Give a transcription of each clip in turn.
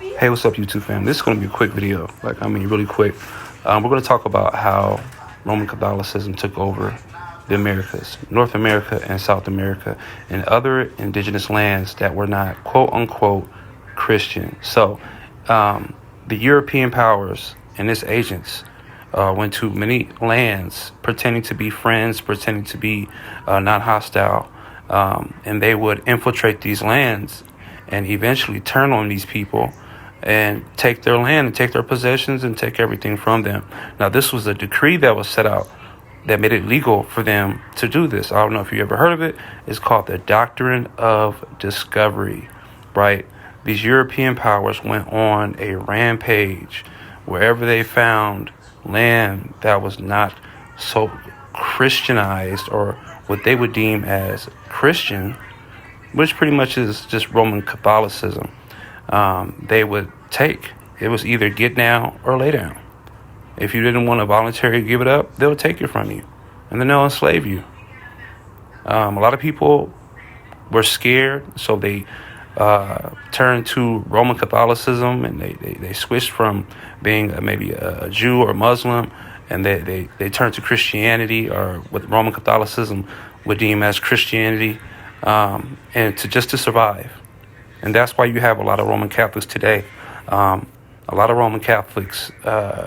Hey, what's up, YouTube fam? This is going to be a quick video. Really quick. We're going to talk about how Roman Catholicism took over the Americas, North America and South America, and other indigenous lands that were not quote unquote Christian. So, the European powers and its agents went to many lands pretending to be friends, pretending to be non-hostile, and they would infiltrate these lands and eventually turn on these people and take their land and take their possessions and take everything from them. Now, this was a decree that was set out that made it legal for them to do this. I don't know if you ever heard of it. It's called the Doctrine of Discovery, right? These European powers went on a rampage wherever they found land that was not so Christianized, or what they would deem as Christian, which pretty much is just Roman Catholicism. They would take. It was either get down or lay down. If you didn't want to voluntarily give it up, they'll take it from you, and then they'll enslave you. A lot of people were scared, so they turned to Roman Catholicism, and they switched from being maybe a Jew or Muslim, and they turned to Christianity, or what Roman Catholicism would deem as Christianity, and to survive. And that's why you have a lot of Roman Catholics today. A lot of Roman Catholics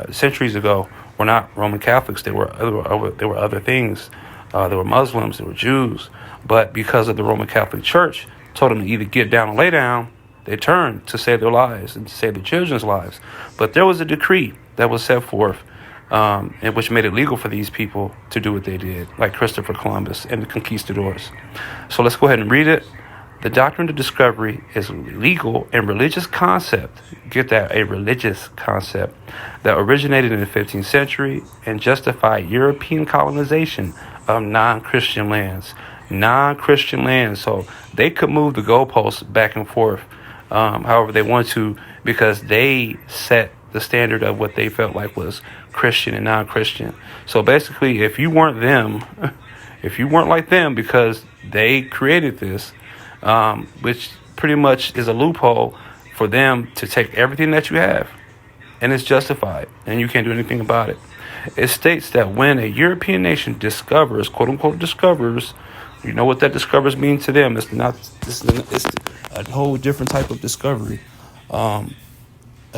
centuries ago were not Roman Catholics. They were other things. They were Muslims. They were Jews. But because of the Roman Catholic Church told them to either get down or lay down, they turned to save their lives and to save their children's lives. But there was a decree that was set forth, and which made it legal for these people to do what they did, like Christopher Columbus and the conquistadors. So let's go ahead and read it. The Doctrine of Discovery is a legal and religious concept, get that, a religious concept, that originated in the 15th century and justified European colonization of non-Christian lands. Non-Christian lands, so they could move the goalposts back and forth however they want to, because they set the standard of what they felt like was Christian and non-Christian. So basically, if you weren't them, if you weren't like them because they created this, which pretty much is a loophole for them to take everything that you have, and it's justified, and you can't do anything about it. It states that when a European nation discovers, quote unquote, discovers, you know what that discovers means to them. It's a whole different type of discovery.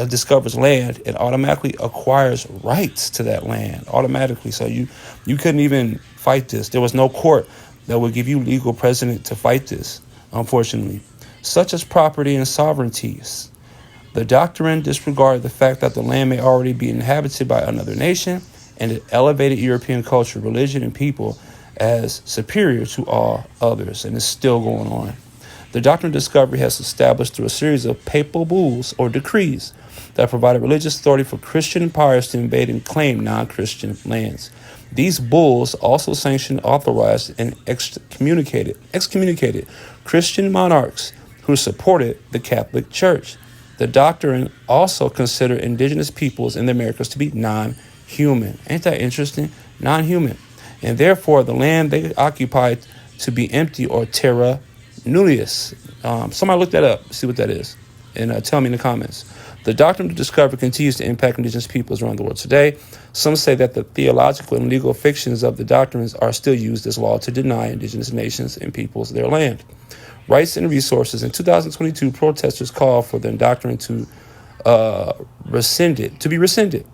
Discovers land, it automatically acquires rights to that land automatically. So you couldn't even fight this. There was no court that would give you legal precedent to fight this, unfortunately, such as property and sovereignties. The doctrine disregarded the fact that the land may already be inhabited by another nation, and it elevated European culture, religion, and people as superior to all others, and it's still going on. The Doctrine of Discovery has established through a series of papal bulls or decrees that provided religious authority for Christian empires to invade and claim non-Christian lands. These bulls also sanctioned, authorized, and excommunicated Christian monarchs who supported the Catholic Church. The doctrine also considered indigenous peoples in the Americas to be non-human. Ain't that interesting? Non-human. And therefore, the land they occupied to be empty, or terra nullius. Somebody look that up, see what that is, and tell me in the comments. The Doctrine of Discovery continues to impact indigenous peoples around the world today. Some say that the theological and legal fictions of the doctrines are still used as law to deny indigenous nations and peoples their land, rights, and resources. In 2022, protesters called for the doctrine to be rescinded.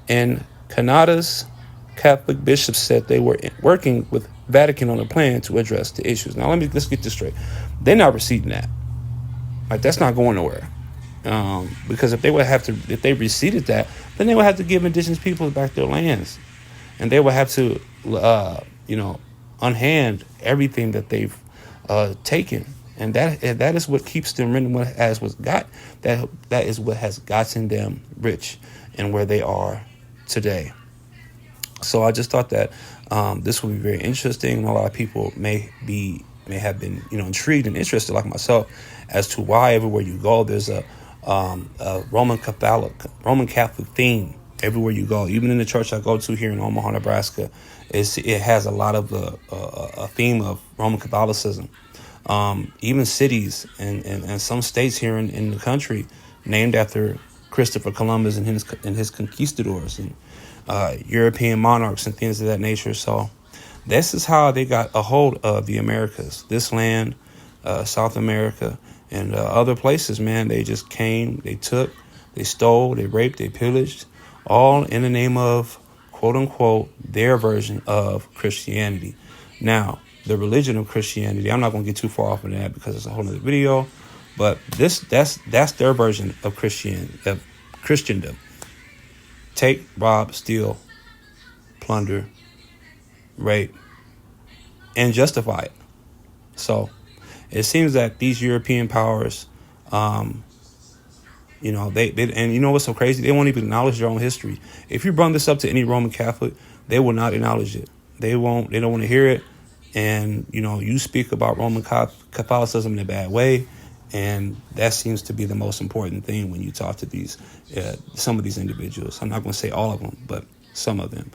And Canada's Catholic bishops said they were working with Vatican on a plan to address the issues. Now, let's get this straight. They're not rescinding that. Like, that's not going nowhere. Because if they receded that, then they would have to give indigenous people back their lands, and they would have to, unhand everything that they've taken, and that is what keeps them in what is what has gotten them rich and where they are today. So I just thought that this would be very interesting. A lot of people may have been intrigued and interested, like myself, as to why everywhere you go there's a Roman Catholic theme everywhere you go. Even in the church I go to here in Omaha, Nebraska, it has a lot of a theme of Roman Catholicism. Even cities and some states here in the country named after Christopher Columbus and his conquistadors and European monarchs and things of that nature. So this is how they got a hold of the Americas, this land, South America, and other places, man. They just came, they took, they stole, they raped, they pillaged, all in the name of, quote unquote, their version of Christianity. Now, the religion of Christianity, I'm not going to get too far off of that because it's a whole other video, but that's their version of Christendom. Take, rob, steal, plunder, rape, and justify it. So it seems that these European powers, you know, they and you know what's so crazy? They won't even acknowledge their own history. If you bring this up to any Roman Catholic, they will not acknowledge it. They won't. They don't want to hear it. And you know, you speak about Roman Catholicism in a bad way, and that seems to be the most important thing when you talk to these some of these individuals. I'm not going to say all of them, but some of them.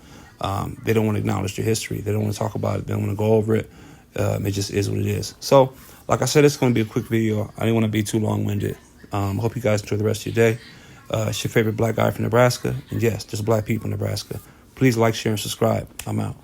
They don't want to acknowledge their history. They don't want to talk about it. They don't want to go over it. It just is what it is. So, like I said, it's going to be a quick video. I didn't want to be too long-winded. Hope you guys enjoy the rest of your day. It's your favorite black guy from Nebraska. And yes, there's black people in Nebraska. Please like, share, and subscribe. I'm out.